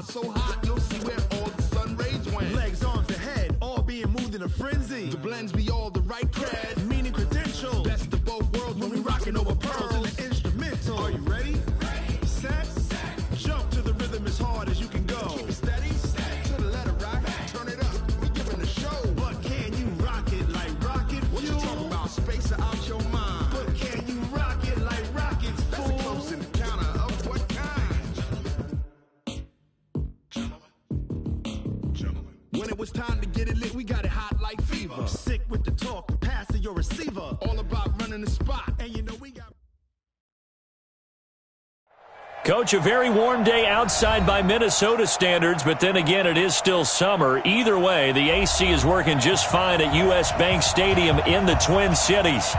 so hot, you'll see where all the sun rays went. Legs, arms, and head, all being moved in a frenzy. The blends be all the right cred. Meaning credentials. Best of both worlds when we rockin' over pearls. In the instrumental. Are you ready? Set. Jump to the rhythm as hard as you can go. Keep it steady. To the letter right. Turn it up. We giving a show. But can you rock it like rocket fuel? What you talking about? Space out your mind. But can you rock it like rockets, That's fool? a close encounter of what kind? Gentlemen. When it was time to get it lit, we got it hot like fever. Sick with the talk, passing your receiver. All about running the spot. And you know we got... Coach, a very warm day outside by Minnesota standards, but then again, it is still summer. Either way, the AC is working just fine at U.S. Bank Stadium in the Twin Cities.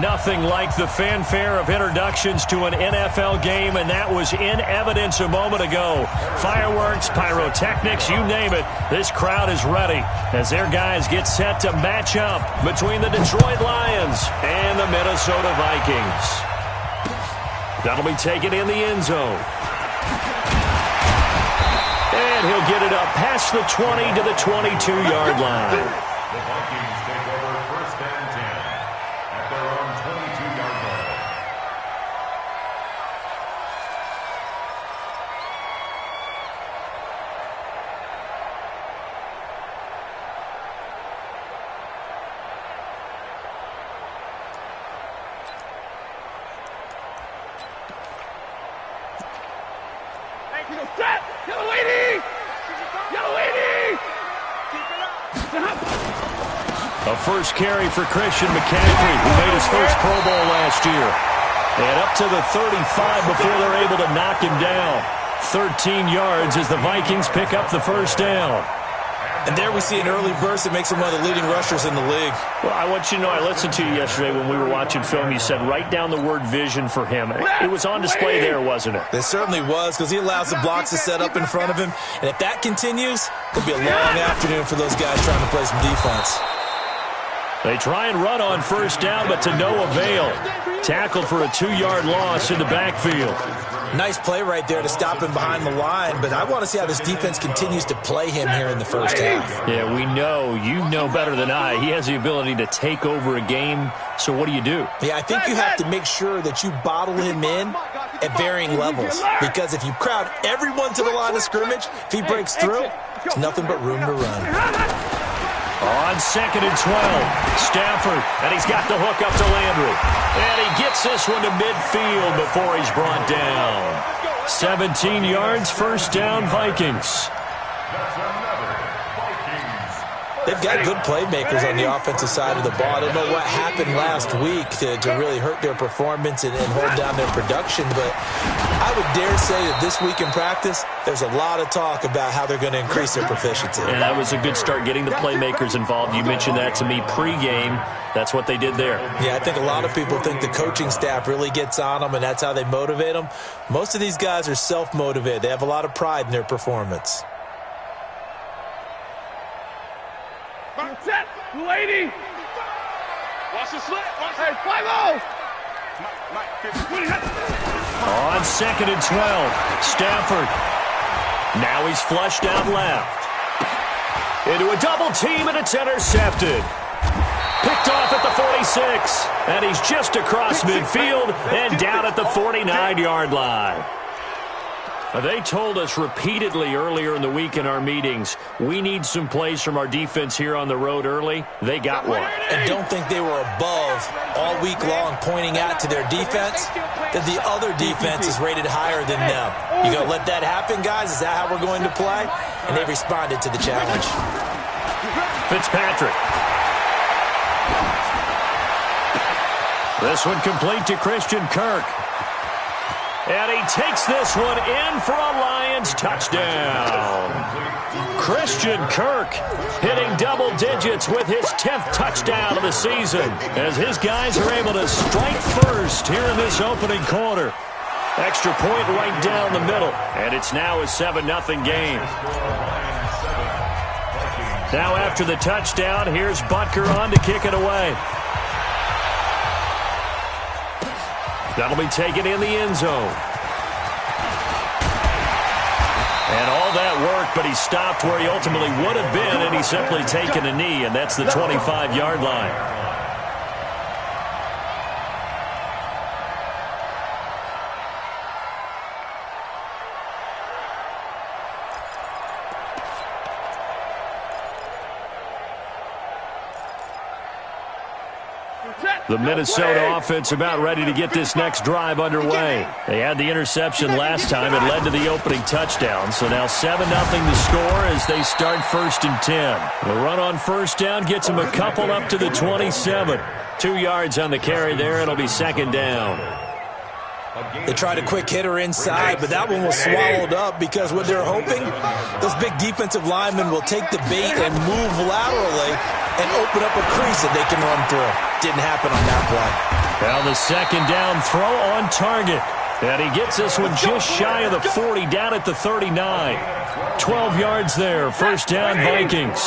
Nothing like the fanfare of introductions to an NFL game, and that was in evidence a moment ago. Fireworks, pyrotechnics, you name it. This crowd is ready as their guys get set to match up between the Detroit Lions and the Minnesota Vikings. That'll be taken in the end zone. And he'll get it up past the 20 to the 22-yard line. The Vikings take over first and 10 at their own 22-yard line. A first carry for Christian McCaffrey, who made his first Pro Bowl last year. And up to the 35 before they're able to knock him down. 13 yards as the Vikings pick up the first down. And there we see an early burst that makes him one of the leading rushers in the league. Well, I want you to know, I listened to you yesterday when we were watching film. You said write down the word vision for him. It was on display there, wasn't it? It certainly was, because he allows the blocks to set up in front of him. And if that continues, it'll be a long afternoon for those guys trying to play some defense. They try and run on first down, but to no avail. Tackled for a 2-yard loss in the backfield. Nice play right there to stop him behind the line, but I want to see how this defense continues to play him here in the first half. Yeah, we know. You know better than I. He has the ability to take over a game, so what do you do? Yeah, I think you have to make sure that you bottle him in at varying levels, because if you crowd everyone to the line of scrimmage, if he breaks through, there's nothing but room to run. On 2nd and 12, Stafford, and he's got the hook up to Landry. And he gets this one to midfield before he's brought down. 17 yards, first down, Vikings. That's another Vikings. They've got good playmakers on the offensive side of the ball. I don't know what happened last week to really hurt their performance and hold down their production, but I would dare say that this week in practice, there's a lot of talk about how they're going to increase their proficiency. And that was a good start, getting the playmakers involved. You mentioned that to me pregame. That's what they did there. Yeah, I think a lot of people think the coaching staff really gets on them, and that's how they motivate them. Most of these guys are self-motivated. They have a lot of pride in their performance. Set, lady. Watch the slit. Hey, 5-0. On 2nd and 12, Stafford. Now he's flushed out left. Into a double team, and it's intercepted. Picked off at the 46, and he's just across midfield and down at the 49-yard line. They told us repeatedly earlier in the week in our meetings, we need some plays from our defense here on the road early. They got one. And don't think they were above all week long pointing out to their defense that the other defense is rated higher than them. You going to let that happen, guys? Is that how we're going to play? And they responded to the challenge. Fitzpatrick. This one complete to Christian Kirk. And he takes this one in for a Lions touchdown. Christian Kirk hitting double digits with his 10th touchdown of the season as his guys are able to strike first here in this opening quarter. Extra point right down the middle, and it's now a 7-0 game. Now after the touchdown, here's Butker on to kick it away. That'll be taken in the end zone. And all that but he stopped where he ultimately would have been, and he's simply taken a knee, and that's the 25-yard line. The Minnesota offense about ready to get this next drive underway. They had the interception last time. It led to the opening touchdown. So now 7-0 to score as they start 1st and 10. The run on first down gets them a couple up to the 27. 2 yards on the carry there. It'll be 2nd down. They tried a quick hitter inside, but that one was swallowed up because what they're hoping, those big defensive linemen will take the bait and move laterally and open up a crease that they can run through. Didn't happen on that play. Now the 2nd down throw on target. And he gets this one just shy of the 40, down at the 39. 12 yards there, 1st down Vikings.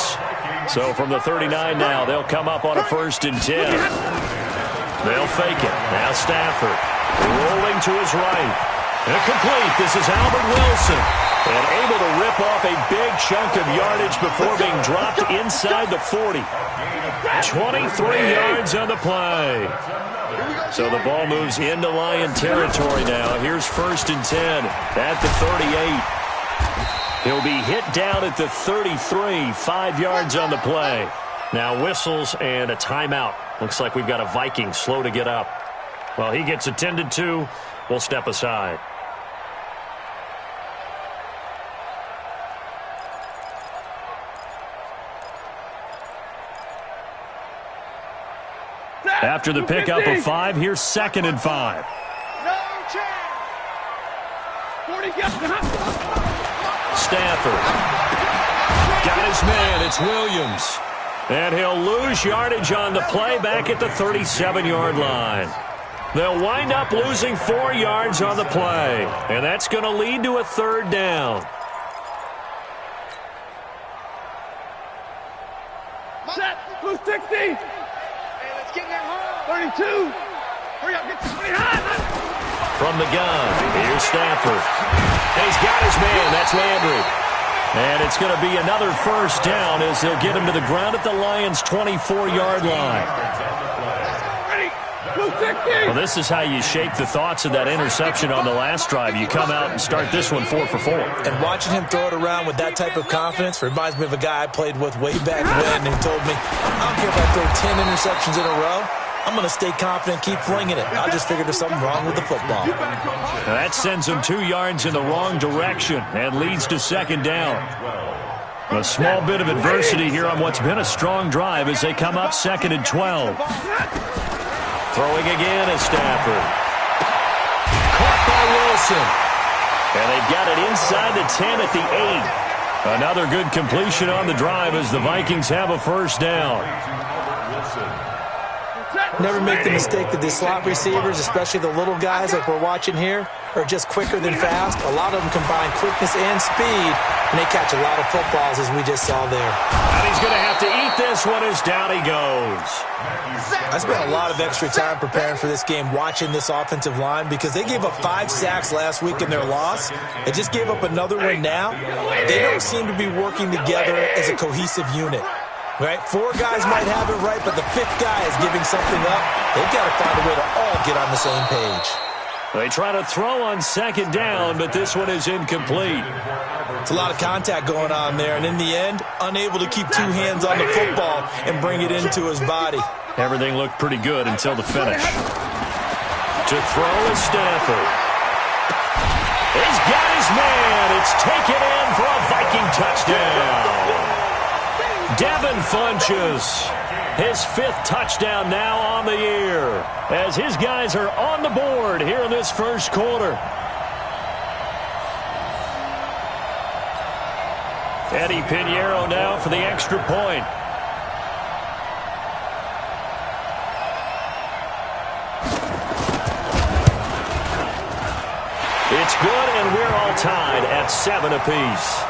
So from the 39 now, they'll come up on a 1st and 10. They'll fake it. Now Stafford rolling to his right. Incomplete. This is Albert Wilson. And able to rip off a big chunk of yardage before being dropped inside the 40. 23 yards on the play. So the ball moves into Lion territory now. Here's 1st and 10 at the 38. He'll be hit down at the 33, 5 yards on the play. Now whistles and a timeout. Looks like we've got a Viking slow to get up. Well, he gets attended to. We'll step aside. After the pickup of 5, here's 2nd and 5. No chance. 40 Stafford. Got his man. It's Williams. And he'll lose yardage on the play back at the 37-yard line. They'll wind up losing 4 yards on the play. And that's going to lead to a 3rd down. Set. Blue 60. Hey, let's get in that hole. 32. Hurry up. Get to 29. From the gun, here's Stafford. He's got his man. That's Landry. And it's going to be another 1st down as they'll get him to the ground at the Lions' 24-yard line. Well, this is how you shake the thoughts of that interception on the last drive. You come out and start this one 4 for 4. And watching him throw it around with that type of confidence reminds me of a guy I played with way back when who told me, I don't care if I throw 10 interceptions in a row. I'm going to stay confident, keep flinging it. I just figured there's something wrong with the football. That sends him 2 yards in the wrong direction and leads to 2nd down. A small bit of adversity here on what's been a strong drive as they come up 2nd and 12. Throwing again is Stafford. Caught by Wilson. And they've got it inside the 10 at the 8. Another good completion on the drive as the Vikings have a 1st down. Never make the mistake that the slot receivers, especially the little guys like we're watching here, are just quicker than fast. A lot of them combine quickness and speed, and they catch a lot of footballs as we just saw there. And he's going to have to eat this one as down he goes. I spent a lot of extra time preparing for this game watching this offensive line because they gave up 5 sacks last week in their loss. They just gave up another one now. They don't seem to be working together as a cohesive unit. Right? 4 guys might have it right, but the 5th guy is giving something up. They've got to find a way to all get on the same page. They try to throw on 2nd down, but this one is incomplete. It's a lot of contact going on there, and in the end, unable to keep 2 hands on the football and bring it into his body. Everything looked pretty good until the finish. To throw is Stafford. He's got his man. It's taken in for a Viking touchdown. Devin Funchess, his 5th touchdown now on the year, as his guys are on the board here in this 1st quarter. Eddie Pinheiro now for the extra point. It's good, and we're all tied at 7 apiece.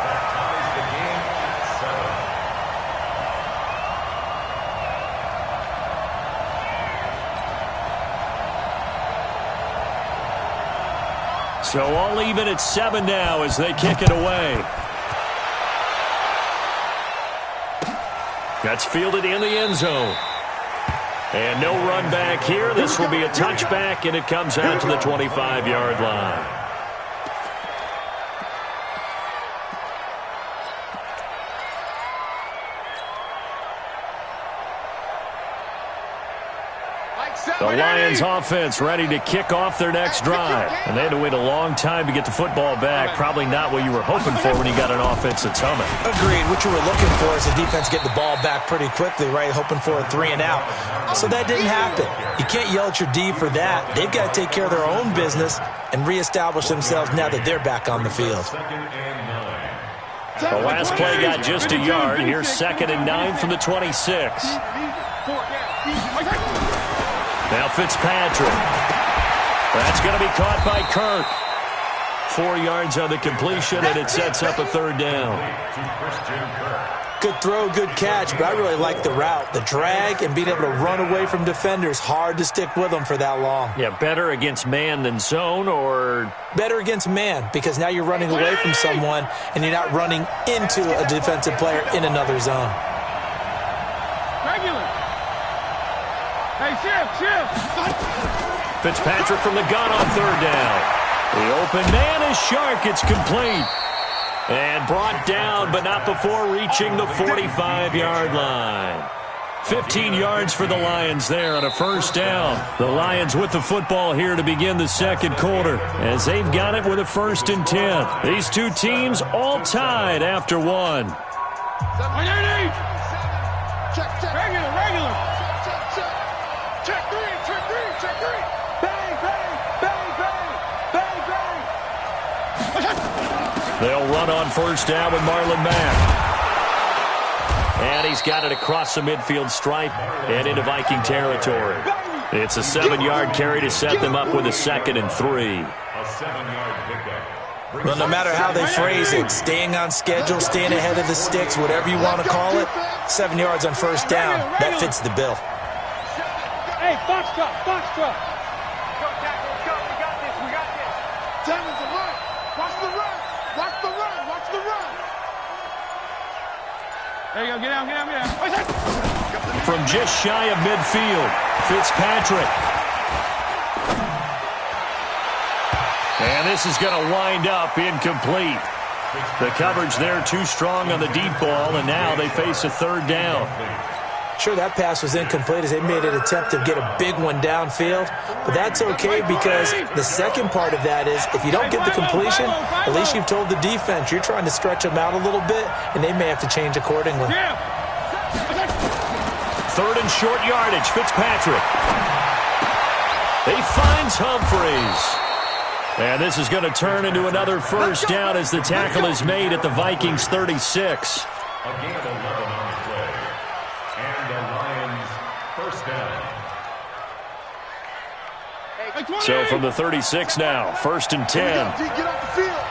So all even at 7 now as they kick it away. That's fielded in the end zone. And no run back here. This will be a touchback, and it comes out to the 25-yard line. The Lions offense ready to kick off their next drive. And they had to wait a long time to get the football back. Probably not what you were hoping for when you got an offense that's humming. Agreed. What you were looking for is the defense getting the ball back pretty quickly, right? Hoping for a 3 and out. So that didn't happen. You can't yell at your D for that. They've got to take care of their own business and reestablish themselves now that they're back on the field. The last play got just a yard. Here's 2nd and 9 from the 26. Now Fitzpatrick. That's going to be caught by Kirk. 4 yards on the completion, and it sets up a 3rd down. Good throw, good catch, but I really like the route. The drag and being able to run away from defenders. Hard to stick with them for that long. Yeah, better against man than zone, or? Better against man, because now you're running away from someone, and you're not running into a defensive player in another zone. Regular. Hey, shift. Fitzpatrick from the gun on 3rd down. The open man is Shark. It's complete. And brought down, but not before reaching the 45-yard line. 15 yards for the Lions there on a 1st down. The Lions with the football here to begin the 2nd quarter, as they've got it with a 1st and 10. These two teams all tied after 1. Check. Regular. Check 3. Bang. They'll run on 1st down with Marlon Mack. And he's got it across the midfield stripe and into Viking territory. It's a 7-yard carry to set them up with a 2nd and 3. Well, no matter how they phrase it, staying on schedule, staying ahead of the sticks, whatever you want to call it, 7 yards on 1st down, that fits the bill. Hey, box truck. Go, tackle, go. We got this. Devin's a run. Watch the run. There you go. Get down. From just shy of midfield, Fitzpatrick. And this is going to wind up incomplete. The coverage there too strong on the deep ball, and now they face a 3rd down. Sure, that pass was incomplete as they made an attempt to get a big one downfield, but that's okay because the second part of that is if you don't get the completion, at least you've told the defense you're trying to stretch them out a little bit, and they may have to change accordingly. 3rd and short yardage, Fitzpatrick. He finds Humphreys. And this is going to turn into another 1st down as the tackle is made at the Vikings 36. A gain of 11 on the play. And the Lions 1st down. So from the 36 now, 1st and 10. Get off the field.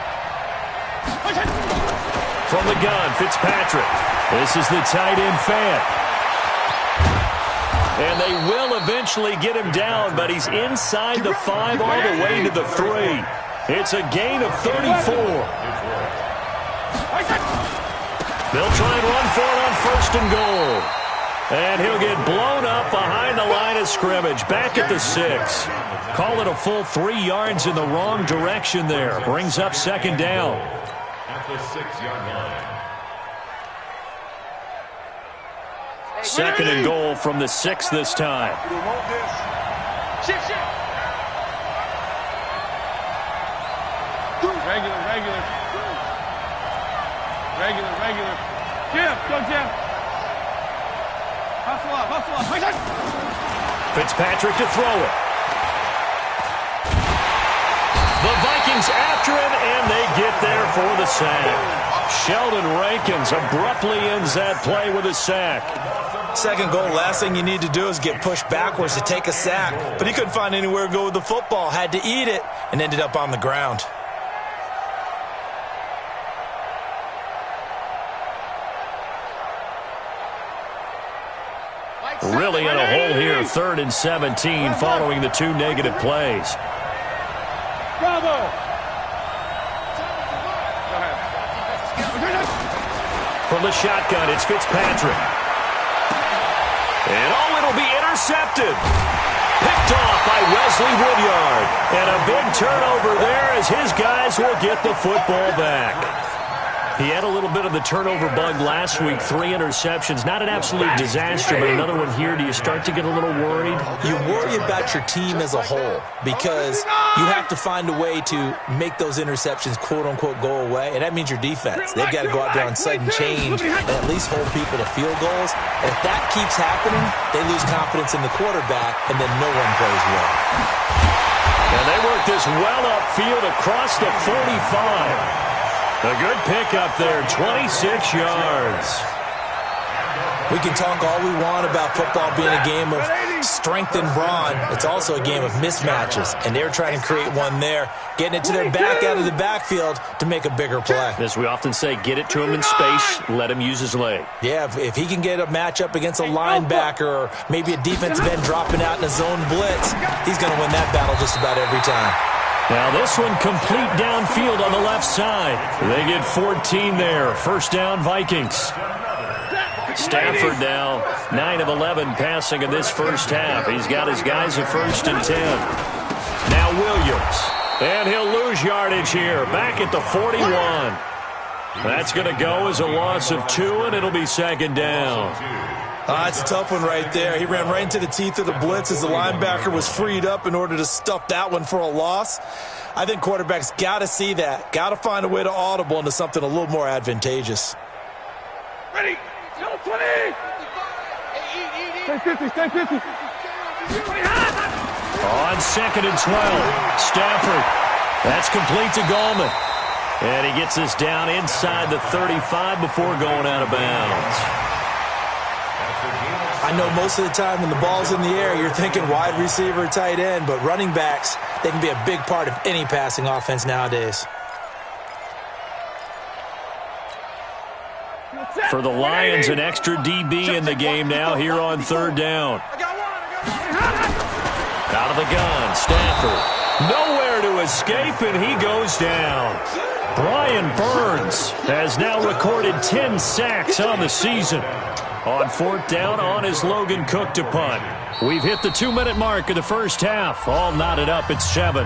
From the gun, Fitzpatrick. This is the tight end Fant. And they will eventually get him down, but he's inside the 5 all the way to the 3. It's a gain of 34. They'll try and run for it on 1st and goal. And he'll get blown up behind the line of scrimmage, back at the 6. Call it a full 3 yards in the wrong direction there. Brings up 2nd down. At the 6-yard line. 2nd and goal from the 6 this time. Shift. Regular. Jeff, go Jeff. Hustle up. Fitzpatrick to throw it. The Vikings after it, and they get there for the sack. Sheldon Rankins abruptly ends that play with a sack. 2nd goal, last thing you need to do is get pushed backwards to take a sack. But he couldn't find anywhere to go with the football, had to eat it, and ended up on the ground. Really in a hole here, 3rd and 17 following the 2 negative plays. Bravo. From the shotgun, it's Fitzpatrick. And it'll be intercepted. Picked off by Wesley Woodyard. And a big turnover there as his guys will get the football back. He had a little bit of the turnover bug last week, 3 interceptions. Not an absolute disaster, but another one here. Do you start to get a little worried? You worry about your team as a whole because you have to find a way to make those interceptions, quote-unquote, go away, and that means your defense. They've got to go out there on sudden change and at least hold people to field goals. And if that keeps happening, they lose confidence in the quarterback, and then no one plays well. And they work this well upfield across the 45. A good pickup there, 26 yards. We can talk all we want about football being a game of strength and brawn. It's also a game of mismatches, and they're trying to create one there, getting it to their back out of the backfield to make a bigger play. As we often say, get it to him in space, let him use his leg. Yeah, if he can get a matchup against a linebacker or maybe a defensive end dropping out in a zone blitz, he's going to win that battle just about every time. Now this one complete downfield on the left side. They get 14 there. First down, Vikings. Stafford now 9 of 11 passing in this first half. He's got his guys at 1st and 10. Now Williams. And he'll lose yardage here. Back at the 41. That's going to go as a loss of 2, and it'll be 2nd down. It's a tough one right there. He ran right into the teeth of the blitz as the linebacker was freed up in order to stuff that one for a loss. I think quarterbacks got to see that. Got to find a way to audible into something a little more advantageous. Ready. 20. Stay 50. Stay 50. On 2nd and 12, Stafford. That's complete to Gallman. And he gets this down inside the 35 before going out of bounds. I know most of the time when the ball's in the air, you're thinking wide receiver, tight end, but running backs, they can be a big part of any passing offense nowadays. For the Lions, an extra DB in the game now here on 3rd down. Out of the gun, Stafford. Nowhere to escape, and he goes down. Brian Burns has now recorded 10 sacks on the season. On 4th down on his Logan Cook to punt. We've hit the 2-minute mark of the first half. All knotted up at 7.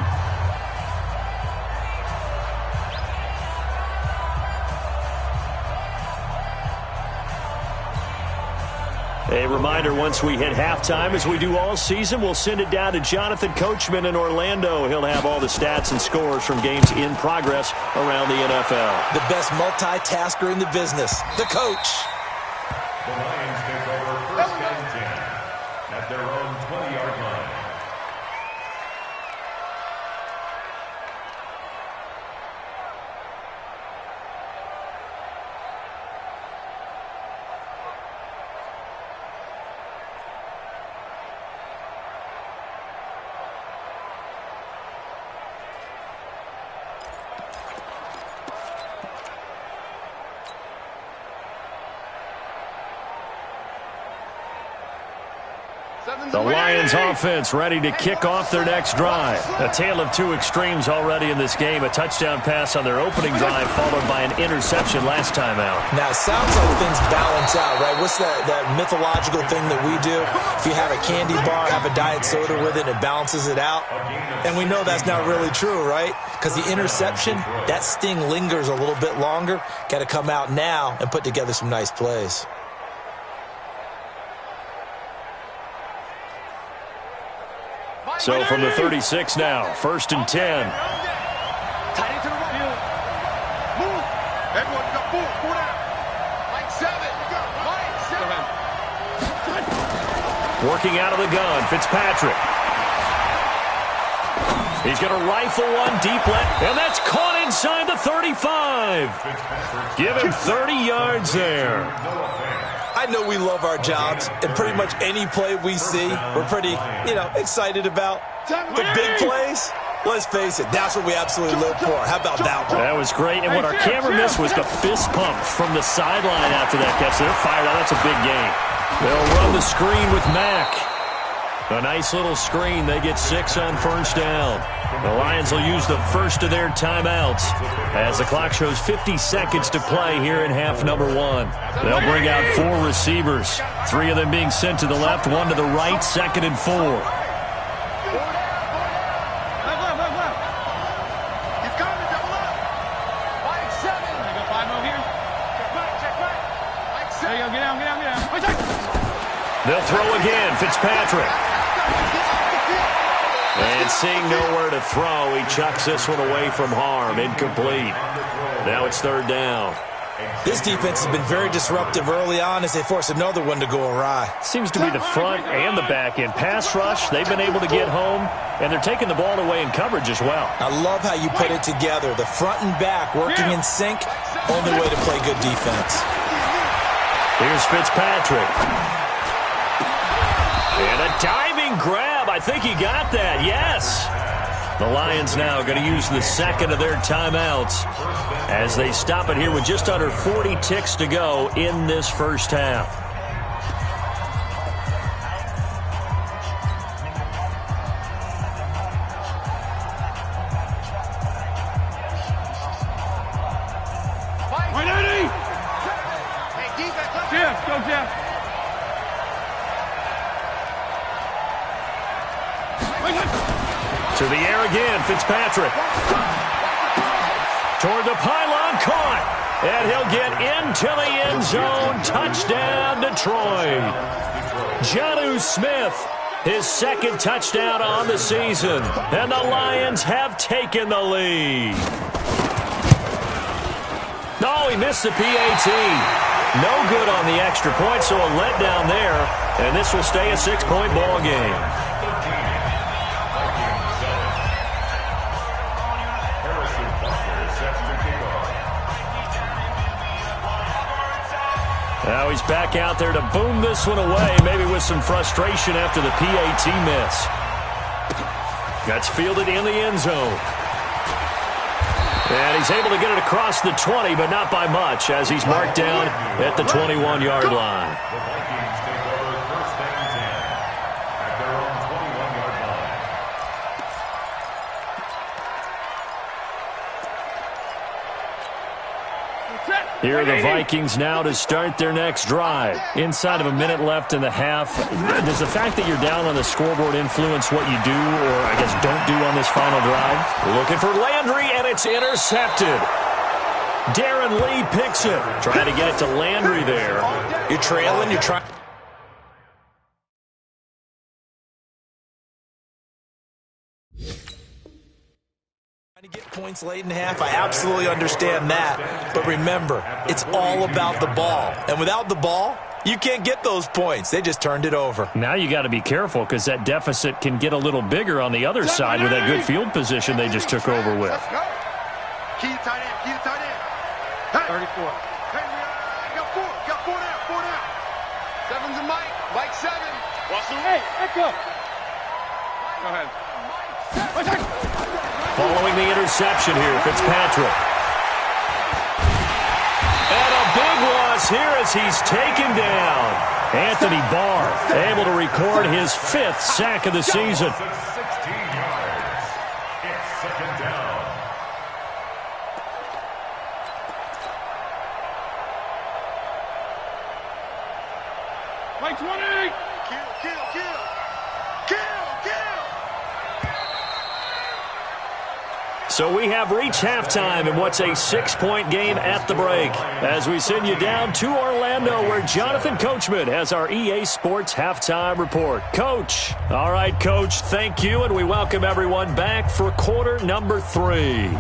A reminder, once we hit halftime, as we do all season, we'll send it down to Jonathan Coachman in Orlando. He'll have all the stats and scores from games in progress around the NFL. The best multitasker in the business, the coach. The Lions take over 1st and 10 at their own 20-yard line. The Lions offense ready to kick off their next drive. A tale of 2 extremes already in this game. A touchdown pass on their opening drive followed by an interception last time out. Now, it sounds like things balance out, right? What's that mythological thing that we do? If you have a candy bar, have a diet soda with it, it balances it out. And we know that's not really true, right? Because the interception, that sting lingers a little bit longer. Got to come out now and put together some nice plays. So from the 36 now, 1st and 10. Tight into the right. Move. Everyone, go. Pull down. Like 7. Working out of the gun, Fitzpatrick. He's going to rifle one deep left, and that's caught inside the 35. Give him 30 yards there. I know we love our jobs, and pretty much any play we see, we're pretty, excited about. The big plays, let's face it, that's what we absolutely live for. How about that one? That was great, and what our camera missed was the fist pump from the sideline after that catch. They're fired out. That's a big game. They'll run the screen with Mack. A nice little screen. They get 6 on first down. The Lions will use the first of their timeouts as the clock shows 50 seconds to play here in half number 1. They'll bring out 4 receivers, 3 of them being sent to the left, 1 to the right, 2nd and 4. They'll throw again. Fitzpatrick. And seeing nowhere to throw, he chucks this one away from harm. Incomplete. Now it's 3rd down. This defense has been very disruptive early on as they force another one to go awry. Seems to be the front and the back end. Pass rush, they've been able to get home, and they're taking the ball away in coverage as well. I love how you put it together. The front and back working in sync, only way to play good defense. Here's Fitzpatrick. And a diving grab. I think he got that. Yes. The Lions now going to use the 2nd of their timeouts as they stop it here with just under 40 ticks to go in this first half. Jeff, go Jeff. To the air again, Fitzpatrick. Toward the pylon, caught. And he'll get into the end zone. Touchdown, Detroit. Jonnu Smith, his 2nd touchdown on the season. And the Lions have taken the lead. No, he missed the PAT. No good on the extra point, so a letdown there. And this will stay a 6-point ball game. Now he's back out there to boom this one away, maybe with some frustration after the PAT miss. That's fielded in the end zone. And he's able to get it across the 20, but not by much, as he's marked down at the 21-yard line. The Vikings take over 1st and 10 at their own 21-yard line. Here are the Vikings now to start their next drive. Inside of a minute left in the half, does the fact that you're down on the scoreboard influence what you do, or I guess don't do on this final drive? Looking for Landry, and it's intercepted. Darren Lee picks it. Trying to get it to Landry there. You're trailing, you're trying to get points late in half. I absolutely understand that. But remember, it's all about the ball. And without the ball, you can't get those points. They just turned it over. Now you got to be careful because that deficit can get a little bigger on the other side with that good field position they just took over with. Key tight end, key tight end. Hey. 34. Hey, we got 4 down. 7's a Mike. Mike 7. Hey, echo. Go ahead. Following the interception here, Fitzpatrick. And a big loss here as he's taken down. Anthony Barr able to record his 5th sack of the season. 16 yards. It's 2nd down. Mike 20. Kill. So we have reached halftime in what's a 6-point game at the break. As we send you down to Orlando, where Jonathan Coachman has our EA Sports Halftime Report. Coach. All right, Coach, thank you, and we welcome everyone back for quarter number 3.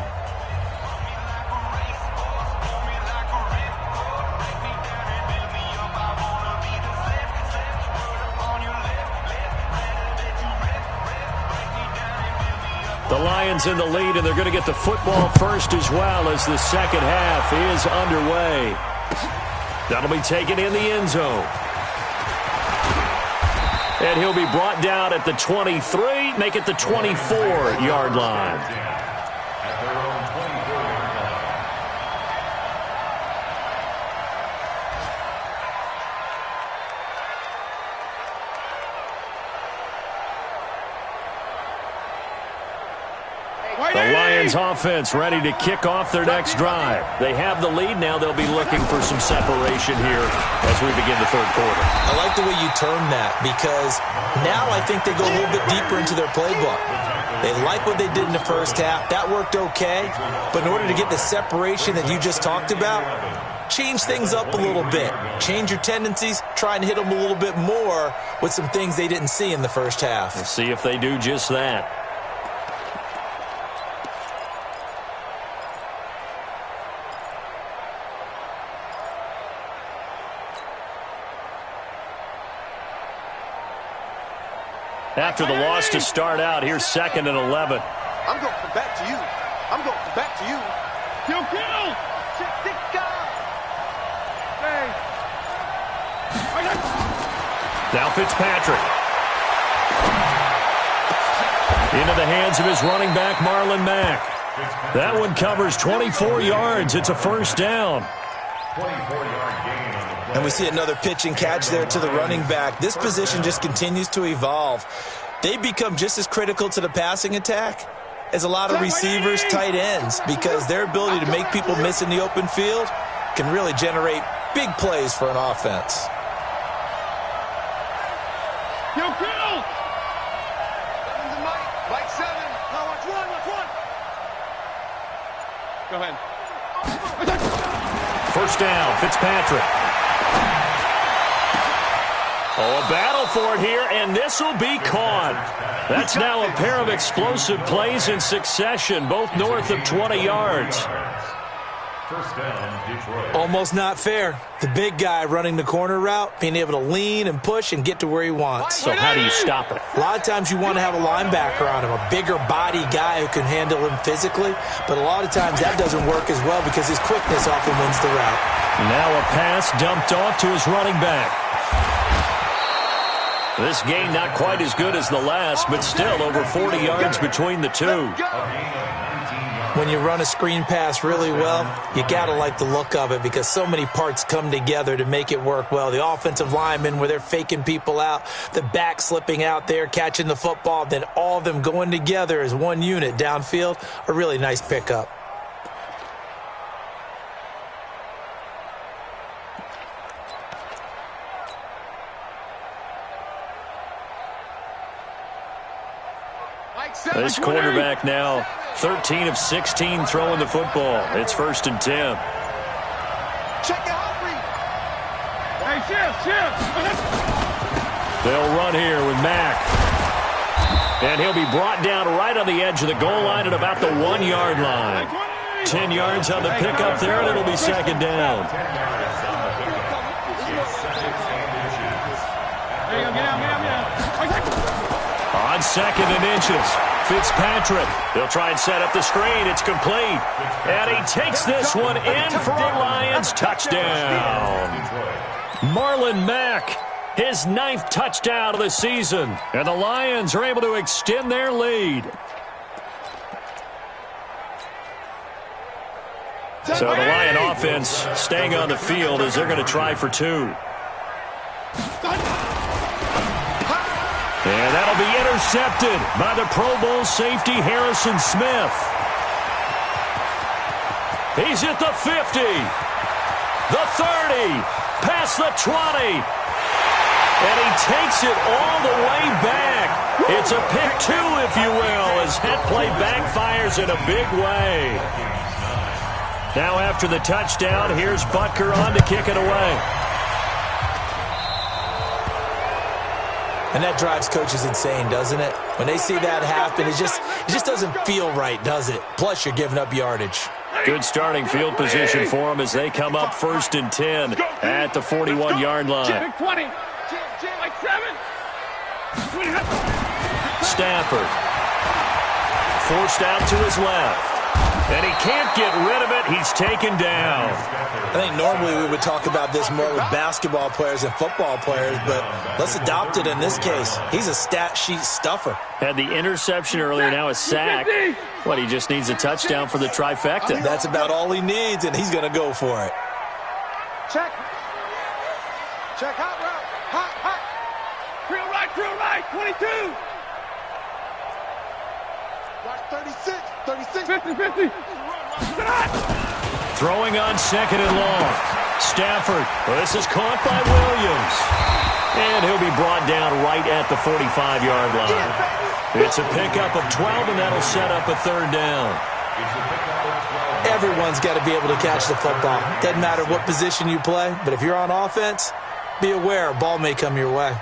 The Lions in the lead, and they're going to get the football first as well as the second half is underway. That'll be taken in the end zone. And he'll be brought down at the 23, make it the 24-yard line. Lions offense ready to kick off their next drive. They have the lead now. They'll be looking for some separation here as we begin the third quarter. I like the way you term that because now I think they go a little bit deeper into their playbook. They like what they did in the first half. That worked okay. But in order to get the separation that you just talked about, change things up a little bit. Change your tendencies. Try and hit them a little bit more with some things they didn't see in the first half. We'll see if they do just that. After the loss to start out, here's 2nd and 11. I'm going from back to you. I'm going from back to you. Kill, kill! Now Fitzpatrick. Into the hands of his running back, Marlon Mack. That one covers 24 yards. It's a first down. 24-yard gain on the play. And we see another pitch and catch there to the running back. This position just continues to evolve. They become just as critical to the passing attack as a lot of receivers, tight ends, because their ability to make people miss in the open field can really generate big plays for an offense. Kill, kill! Seven's a Mike. Mike 7. Now watch one, watch one. Go ahead. First down, Fitzpatrick. Oh, a battle for it here, and this will be caught. That's now a pair of explosive plays in succession, both north of 20 yards. First down, Detroit. Almost not fair. The big guy running the corner route, being able to lean and push and get to where he wants. So how do you stop it? A lot of times you want to have a linebacker on him, a bigger body guy who can handle him physically, but a lot of times that doesn't work as well because his quickness often wins the route. Now a pass dumped off to his running back. This game not quite as good as the last, but still over 40 yards between the two. When you run a screen pass really well, you got to like the look of it because so many parts come together to make it work well. The offensive linemen where they're faking people out, the back slipping out there, catching the football, then all of them going together as one unit downfield, a really nice pickup. This quarterback now 13 of 16 throwing the football. It's 1st and 10. Check it out, Reed. Hey, shift! They'll run here with Mack. And he'll be brought down right on the edge of the goal line at about the 1-yard line. 10 yards on the pickup there, and it'll be 2nd down. 10 yards on the pickup. It's 2nd and inches. There you go, get out. On 2nd and inches, Fitzpatrick. They'll try and set up the screen. It's complete. And he takes this one in for a Lions touchdown. Marlon Mack, his 9th touchdown of the season. And the Lions are able to extend their lead. So the Lion offense staying on the field as they're going to try for 2. And that'll be intercepted by the Pro Bowl safety Harrison Smith. He's at the 50, the 30, past the 20. And he takes it all the way back. It's a pick 2, if you will, as that play backfires in a big way. Now after the touchdown, here's Butker on to kick it away. And that drives coaches insane, doesn't it? When they see that happen, it just doesn't feel right, does it? Plus, you're giving up yardage. Good starting field position for them as they come up 1st and 10 at the 41-yard line. 20. Like 7. Stafford forced out to his left. And he can't get rid of it. He's taken down. I think normally we would talk about this more with basketball players and football players, but let's adopt it in this case. He's a stat sheet stuffer. Had the interception earlier, now a sack. What, he just needs a touchdown for the trifecta. That's about all he needs, and he's going to go for it. Check. Check hot route. Hot. Drill right, 22. Watch 36. 50. Throwing on second and long. Stafford. Well, this is caught by Williams. And he'll be brought down right at the 45-yard line. It's a pickup of 12, and that'll set up a third down. Everyone's got to be able to catch the football. Doesn't matter what position you play, but if you're on offense, be aware a ball may come your way.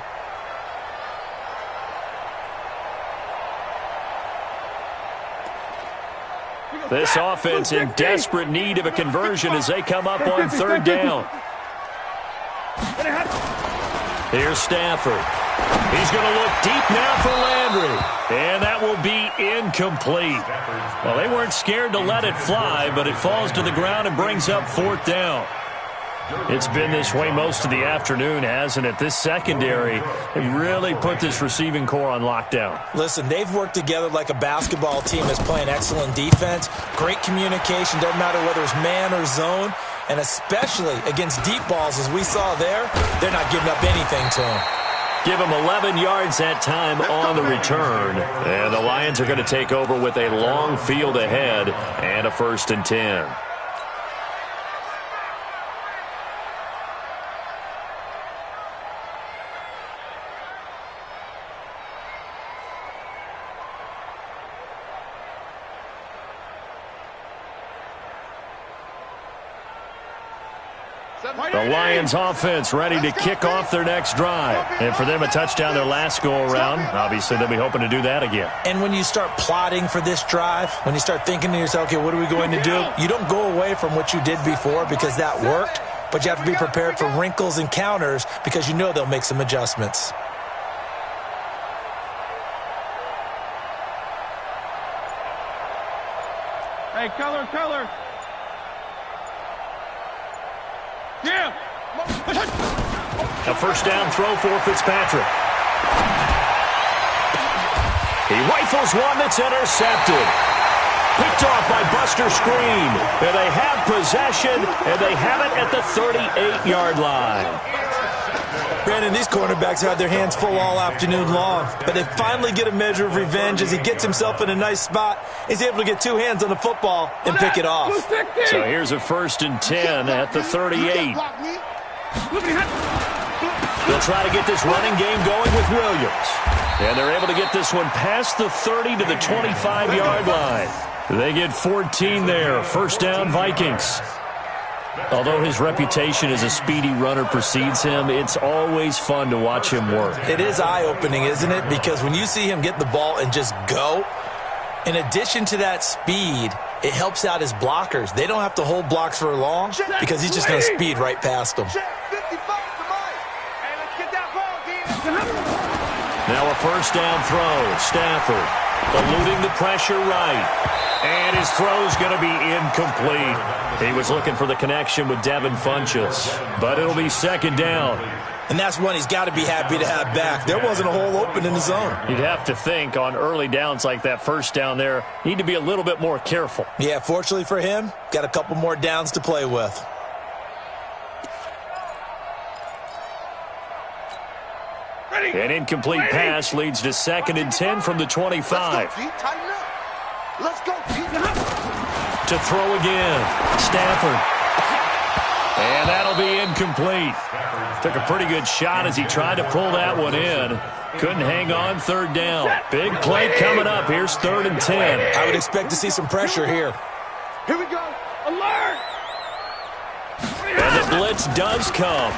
This offense in desperate need of a conversion as they come up on third down. Here's Stafford. He's going to look deep now for Landry. And that will be incomplete. Well, they weren't scared to let it fly, but it falls to the ground and brings up fourth down. It's been this way most of the afternoon, hasn't it? This secondary really put this receiving core on lockdown. Listen, they've worked together like a basketball team that's playing excellent defense. Great communication, doesn't matter whether it's man or zone. And especially against deep balls, as we saw there, they're not giving up anything to them. Give them 11 yards that time on the return. And the Lions are going to take over with a long field ahead and a 1st and 10. The Lions offense ready to kick off their next drive. And for them, a touchdown their last go-around. Obviously, they'll be hoping to do that again. And when you start plotting for this drive, when you start thinking to yourself, okay, what are we going to do? You don't go away from what you did before because that worked, but you have to be prepared for wrinkles and counters because you know they'll make some adjustments. Hey, color. Yeah. A first down throw for Fitzpatrick. He rifles one that's intercepted. Picked off by Buster Screen. And they have possession, and they have it at the 38-yard line. Brandon, these cornerbacks had their hands full all afternoon long, but they finally get a measure of revenge as he gets himself in a nice spot. He's able to get two hands on the football and pick it off. So here's a 1st and 10 at the 38. They'll try to get this running game going with Williams. And they're able to get this one past the 30 to the 25-yard line. They get 14 there. First down, Vikings. Although his reputation as a speedy runner precedes him, it's always fun to watch him work. It is eye-opening, isn't it? Because when you see him get the ball and just go, in addition to that speed, it helps out his blockers. They don't have to hold blocks for long because he's just going to speed right past them. Now a first down throw. Stafford eluding the pressure right. And his throw's going to be incomplete. He was looking for the connection with Devin Funchess, but it'll be second down. And that's one he's got to be happy to have back. There wasn't a hole open in the zone. You'd have to think on early downs like that first down there, need to be a little bit more careful. Yeah, fortunately for him, got a couple more downs to play with. An incomplete pass leads to 2nd and 10 from the 25. Let's go. To throw again. Stafford. And that'll be incomplete. Took a pretty good shot as he tried to pull that one in. Couldn't hang on, third down. Big play coming up. Here's 3rd and 10. I would expect to see some pressure here. Here we go. Alert! And the blitz does come.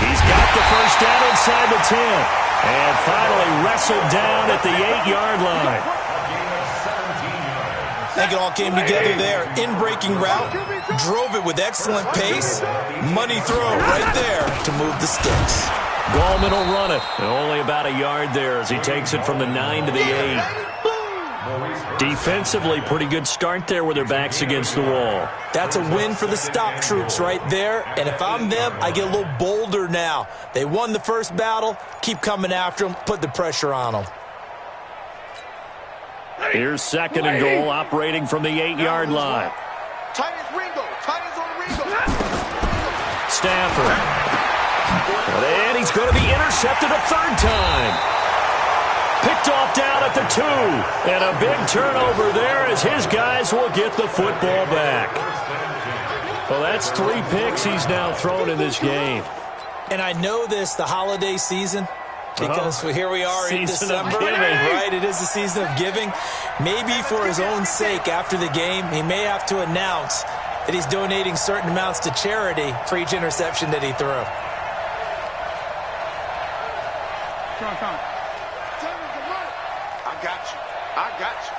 He's got the first down inside the 10. And finally wrestled down at the 8-yard line. I think it all came together there. In-breaking route, drove it with excellent pace. Money throw right there to move the sticks. Gallman will run it. And only about a yard there as he takes it from the 9 to the 8. Defensively, pretty good start there with their backs against the wall. That's a win for the stop troops right there. And if I'm them, I get a little bolder now. They won the first battle. Keep coming after them. Put the pressure on them. Here's 2nd and goal, operating from the 8-yard line. Titans Ringo. Titans on Ringo. Stafford. And he's going to be intercepted a 3rd time. Picked off down at the 2. And a big turnover there as his guys will get the football back. Well, that's 3 picks he's now thrown in this game. And I know this, the holiday season, because here we are in December, right? It is the season of giving. Maybe for his own sake after the game, he may have to announce that he's donating certain amounts to charity for each interception that he threw. I got you. I got you.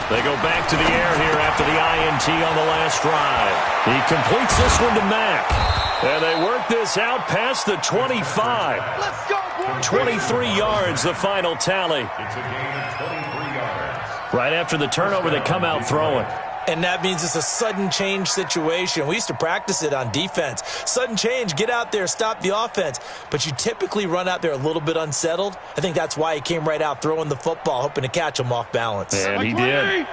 They go back to the air here after the INT on the last drive. He completes this one to Mack. And they work this out past the 25. Let's go, boys. 23 yards, the final tally. It's a gain of 23 yards. Right after the turnover, they come out throwing. And that means it's a sudden change situation. We used to practice it on defense. Sudden change, get out there, stop the offense. But you typically run out there a little bit unsettled. I think that's why he came right out throwing the football, hoping to catch him off balance. And he did.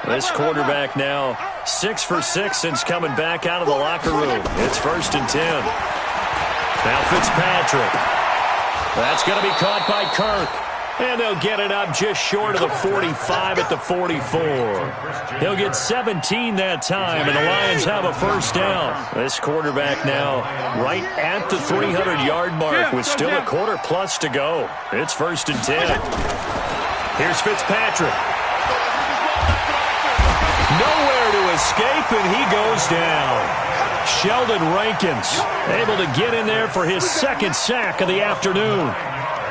This quarterback now 6 for 6 since coming back out of the locker room. It's 1st and 10. Now Fitzpatrick. That's going to be caught by Kirk. And they'll get it up just short of the 45 at the 44. He'll get 17 that time, and the Lions have a first down. This quarterback now right at the 300-yard mark with still a quarter plus to go. It's 1st and 10. Here's Fitzpatrick. Nowhere to escape, and he goes down. Sheldon Rankins able to get in there for his 2nd sack of the afternoon.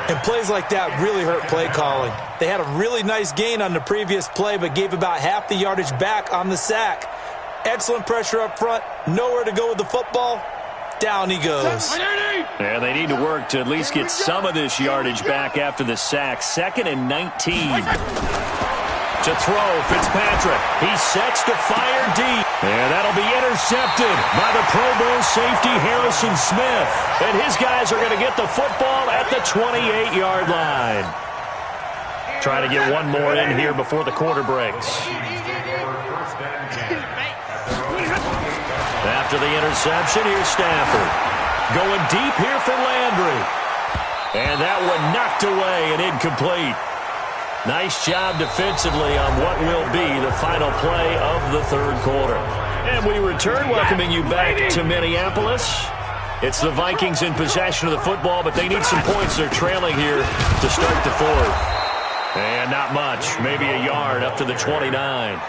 And plays like that really hurt play calling. They had a really nice gain on the previous play, but gave about half the yardage back on the sack. Excellent pressure up front. Nowhere to go with the football. Down he goes. And they need to work to at least get some of this yardage back after the sack. 2nd and 19. To throw, Fitzpatrick. He sets to fire deep. And that'll be intercepted by the Pro Bowl safety Harrison Smith. And his guys are going to get the football at the 28-yard line. Trying to get one more in here before the quarter breaks. After the interception, here's Stafford. Going deep here for Landry. And that one knocked away and incomplete. Nice job defensively on what will be the final play of the 3rd quarter. And we return, welcoming you back to Minneapolis. It's the Vikings in possession of the football, but they need some points. They're trailing here to start the 4th. And not much, maybe a yard up to the 29.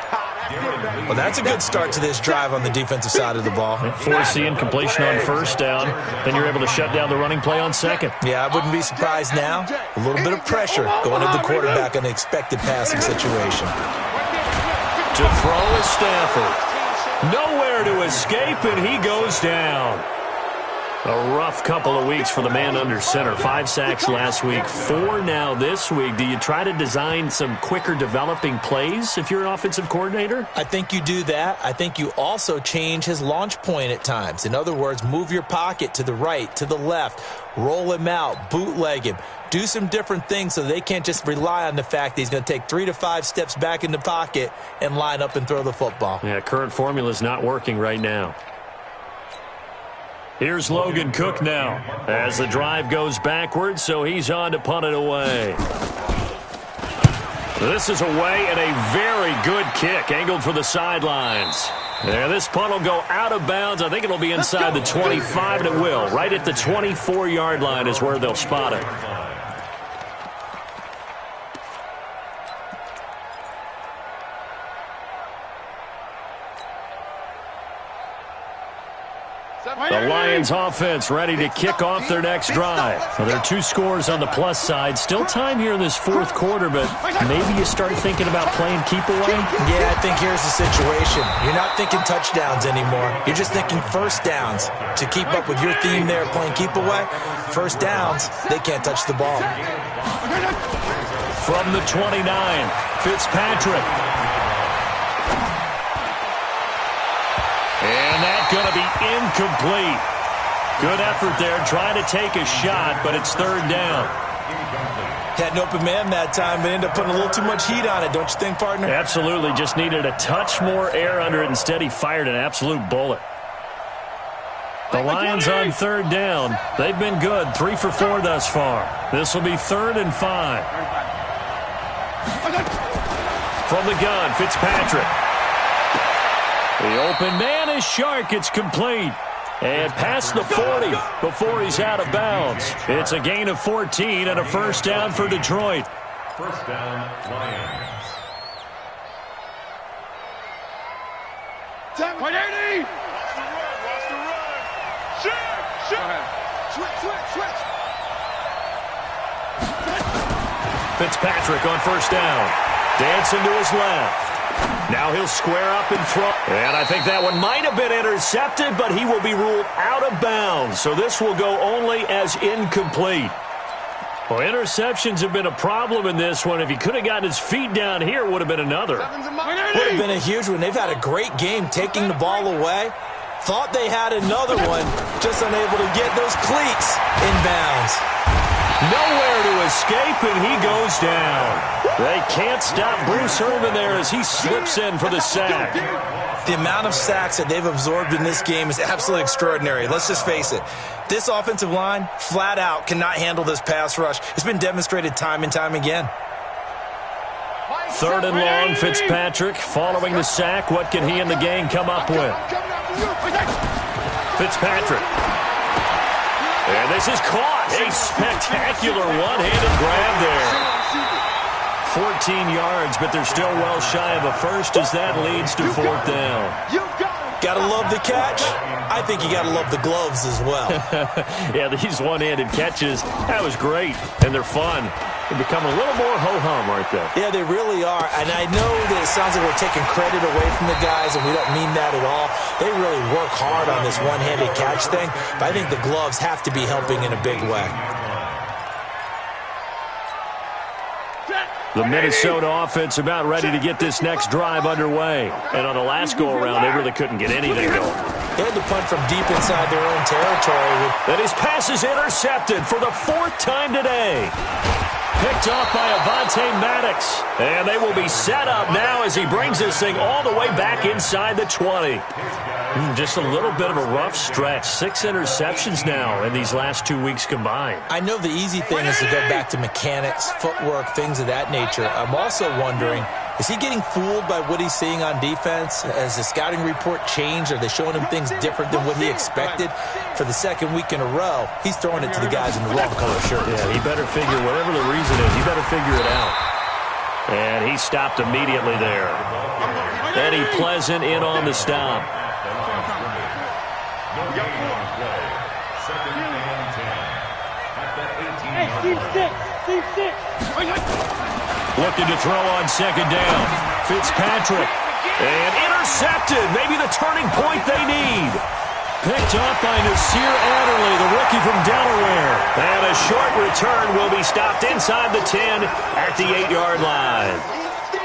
Well, that's a good start to this drive on the defensive side of the ball. Force the incompletion on 1st down. Then you're able to shut down the running play on 2nd. Yeah, I wouldn't be surprised now. A little bit of pressure going to the quarterback in an expected passing situation. To throw is Stafford. Nowhere to escape, and he goes down. A rough couple of weeks for the man under center. 5 sacks last week, 4 now this week. Do you try to design some quicker developing plays if you're an offensive coordinator? I think you do that. I think you also change his launch point at times. In other words, move your pocket to the right, to the left, roll him out, bootleg him. Do some different things so they can't just rely on the fact that he's going to take 3 to 5 steps back in the pocket and line up and throw the football. Yeah, current formula is not working right now. Here's Logan Cook now as the drive goes backwards, so he's on to punt it away. This is away and a very good kick, angled for the sidelines. Yeah, this punt will go out of bounds. I think it'll be inside the 25, and it will. Right at the 24-yard line is where they'll spot it. The Lions offense ready to kick off their next drive. Well, there are 2 scores on the plus side. Still time here in this 4th quarter, but maybe you start thinking about playing keep away? Yeah, I think here's the situation. You're not thinking touchdowns anymore. You're just thinking first downs. To keep up with your theme there, playing keep away, first downs, they can't touch the ball. From the 29, Fitzpatrick. And that's going to be incomplete. Good effort there, trying to take a shot, but it's 3rd down. Had an open man that time, but ended up putting a little too much heat on it, don't you think, partner? Absolutely, just needed a touch more air under it. Instead, he fired an absolute bullet. The Lions on third down. They've been good, 3 for 4 thus far. This will be 3rd and 5. From the gun, Fitzpatrick. The open man is Shark. It's complete. And past the 40 before he's out of bounds. It's a gain of 14 and a first down for Detroit. First down, Lions. 180! Watch the run! Shoot! Switch! Fitzpatrick on first down. Dancing to his left. Now he'll square up and throw. And I think that one might have been intercepted, but he will be ruled out of bounds. So this will go only as incomplete. Well, interceptions have been a problem in this one. If he could have gotten his feet down here, it would have been another. Would have been a huge one. They've had a great game taking the ball away. Thought they had another one, just unable to get those cleats in bounds. Nowhere to escape, and he goes down. They can't stop Bruce Irvin there as he slips in for the sack. The amount of sacks that they've absorbed in this game is absolutely extraordinary. Let's just face it. This offensive line, flat out, cannot handle this pass rush. It's been demonstrated time and time again. 3rd and long, Fitzpatrick following the sack. What can he and the gang come up with? Fitzpatrick. And this is caught. A spectacular one-handed grab there. 14 yards, but they're still well shy of a first as that leads to 4th down. Gotta love the catch. I think you gotta love the gloves as well. Yeah, these one-handed catches, that was great, and they're fun. They become a little more ho-hum, aren't they? Yeah, they really are, and I know that it sounds like we're taking credit away from the guys, and we don't mean that at all. They really work hard on this one-handed catch thing, but I think the gloves have to be helping in a big way. The Minnesota offense about ready to get this next drive underway. And on the last go-around, they really couldn't get anything going. They had to punt from deep inside their own territory. And his pass is intercepted for the 4th time today. Picked off by Avonte Maddox. And they will be set up now as he brings this thing all the way back inside the 20. Just a little bit of a rough stretch. 6 interceptions now in these last 2 weeks combined. I know the easy thing is to go back to mechanics, footwork, things of that nature. I'm also wondering, is he getting fooled by what he's seeing on defense? Has the scouting report changed? Are they showing him things different than what he expected? For the 2nd week in a row, he's throwing it to the guys in the wrong color shirt. Yeah, he better figure, whatever the reason is, he better figure it out. And he stopped immediately there. Eddie Pleasant in on the stop. Looking to throw on 2nd down. Fitzpatrick. And intercepted. Maybe the turning point they need. Picked off by Nasir Adderley, the rookie from Delaware. And a short return will be stopped inside the 10 at the 8-yard line.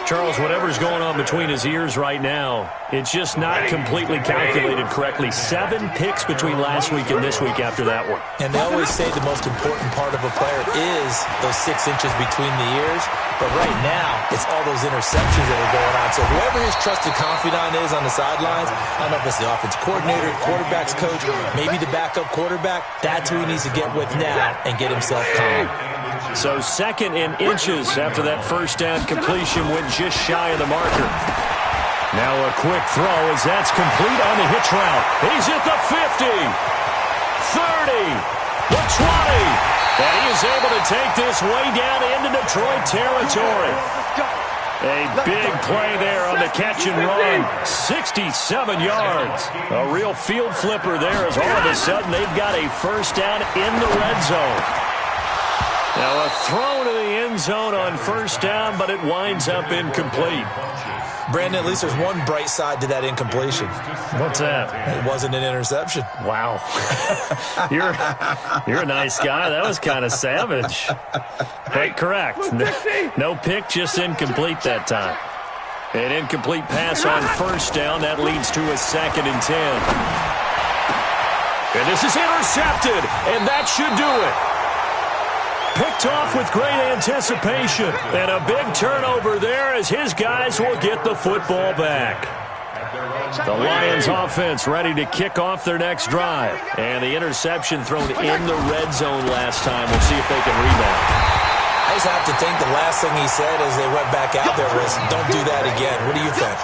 Charles, whatever's going on between his ears right now, it's just not completely calculated correctly. 7 picks between last week and this week after that one. And they always say the most important part of a player is those 6 inches between the ears. But right now, it's all those interceptions that are going on. So whoever his trusted confidant is on the sidelines, I don't know if it's the offense coordinator, quarterback's coach, maybe the backup quarterback, that's who he needs to get with now and get himself calm. So 2nd in inches after that first down completion went just shy of the marker. Now a quick throw as that's complete on the hitch route. He's at the 50, 30, the 20. And he is able to take this way down into Detroit territory. A big play there on the catch and run. 67 yards. A real field flipper there as all of a sudden they've got a first down in the red zone. Now a throw to the end zone on first down, but it winds up incomplete. Brandon, at least there's one bright side to that incompletion. What's that? It wasn't an interception. Wow. You're a nice guy. That was kind of savage. But correct. No pick, just incomplete that time. An incomplete pass on first down. That leads to a 2nd and 10. And this is intercepted, and that should do it. Picked off with great anticipation. And a big turnover there as his guys will get the football back. The Lions offense ready to kick off their next drive. And the interception thrown in the red zone last time. We'll see if they can rebound. I just have to think the last thing he said as they went back out there was, don't do that again. What do you think?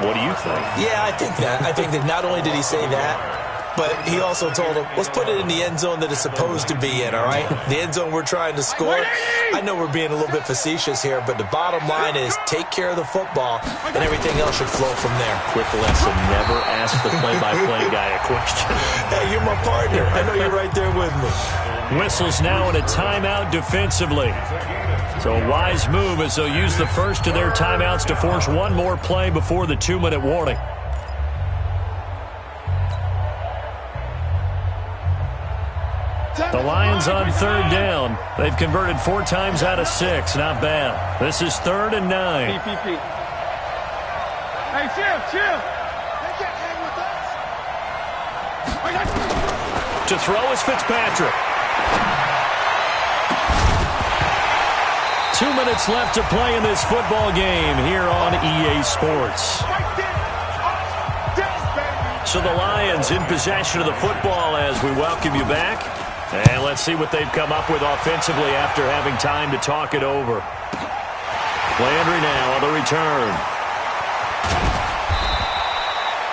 What do you think? Yeah, I think that. I think that not only did he say that, but he also told him, let's put it in the end zone that it's supposed to be in, all right? The end zone we're trying to score. I know we're being a little bit facetious here, but the bottom line is take care of the football, and everything else should flow from there. Quick lesson, never ask the play-by-play guy a question. Hey, you're my partner. I know you're right there with me. Whistles now in a timeout defensively. So a wise move as they'll use the first of their timeouts to force one more play before the 2-minute warning. The Lions on third down. They've converted 4 times out of 6. Not bad. This is 3rd and 9. PPP. Hey, chill. They can't hang with us. To throw is Fitzpatrick. 2 minutes left to play in this football game here on EA Sports. So the Lions in possession of the football as we welcome you back. And let's see what they've come up with offensively after having time to talk it over. Landry now on the return.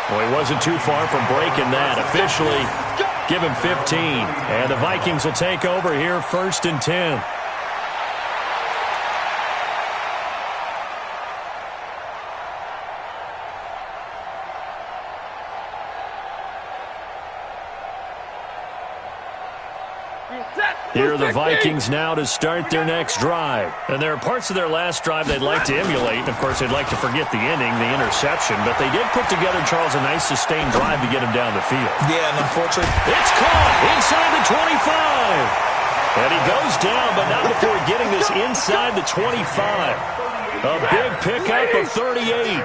Well, he wasn't too far from breaking that. Officially, give him 15. And the Vikings will take over here 1st and 10. Here are the Vikings now to start their next drive. And there are parts of their last drive they'd like to emulate. Of course, they'd like to forget the ending, the interception. But they did put together, Charles, a nice sustained drive to get him down the field. Yeah, and unfortunately, it's caught inside the 25. And he goes down, but not before getting this inside the 25. A big pickup of 38.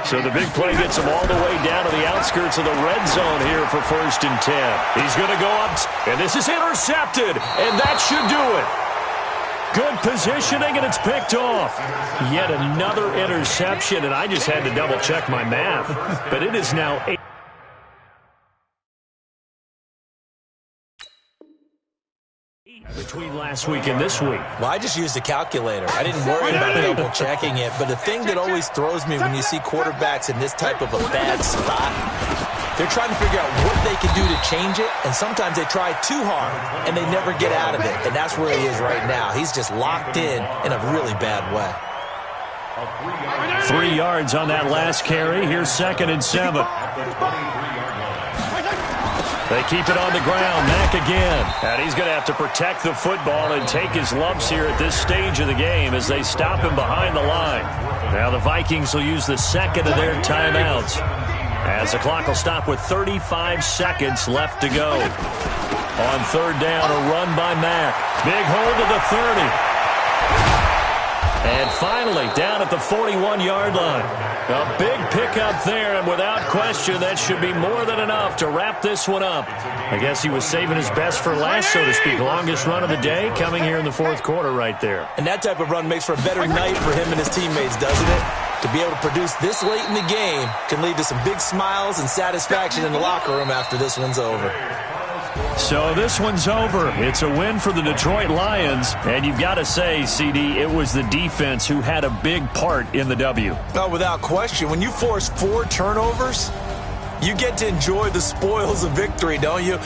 So the big play gets him all the way down to the outskirts of the red zone here for 1st and 10. He's going to go up, and this is intercepted, and that should do it. Good positioning, and it's picked off. Yet another interception, and I just had to double-check my math. But it is now 8. Between last week and this week. Well, I just used a calculator. I didn't worry about double-checking it. But the thing that always throws me when you see quarterbacks in this type of a bad spot, they're trying to figure out what they can do to change it, and sometimes they try too hard, and they never get out of it. And that's where he is right now. He's just locked in a really bad way. 3 yards on that last carry. Here's 2nd and 7. They keep it on the ground. Mack again. And he's going to have to protect the football and take his lumps here at this stage of the game as they stop him behind the line. Now the Vikings will use the 2nd of their timeouts as the clock will stop with 35 seconds left to go. On 3rd down, a run by Mack. Big hold of the 30. And finally, down at the 41-yard line. A big pickup there, and without question, that should be more than enough to wrap this one up. I guess he was saving his best for last, so to speak. Longest run of the day coming here in the 4th quarter right there. And that type of run makes for a better night for him and his teammates, doesn't it? To be able to produce this late in the game can lead to some big smiles and satisfaction in the locker room after this one's over. So this one's over. It's a win for the Detroit Lions. And you've got to say, CD, it was the defense who had a big part in the W. Oh, without question. When you force 4 turnovers, you get to enjoy the spoils of victory, don't you?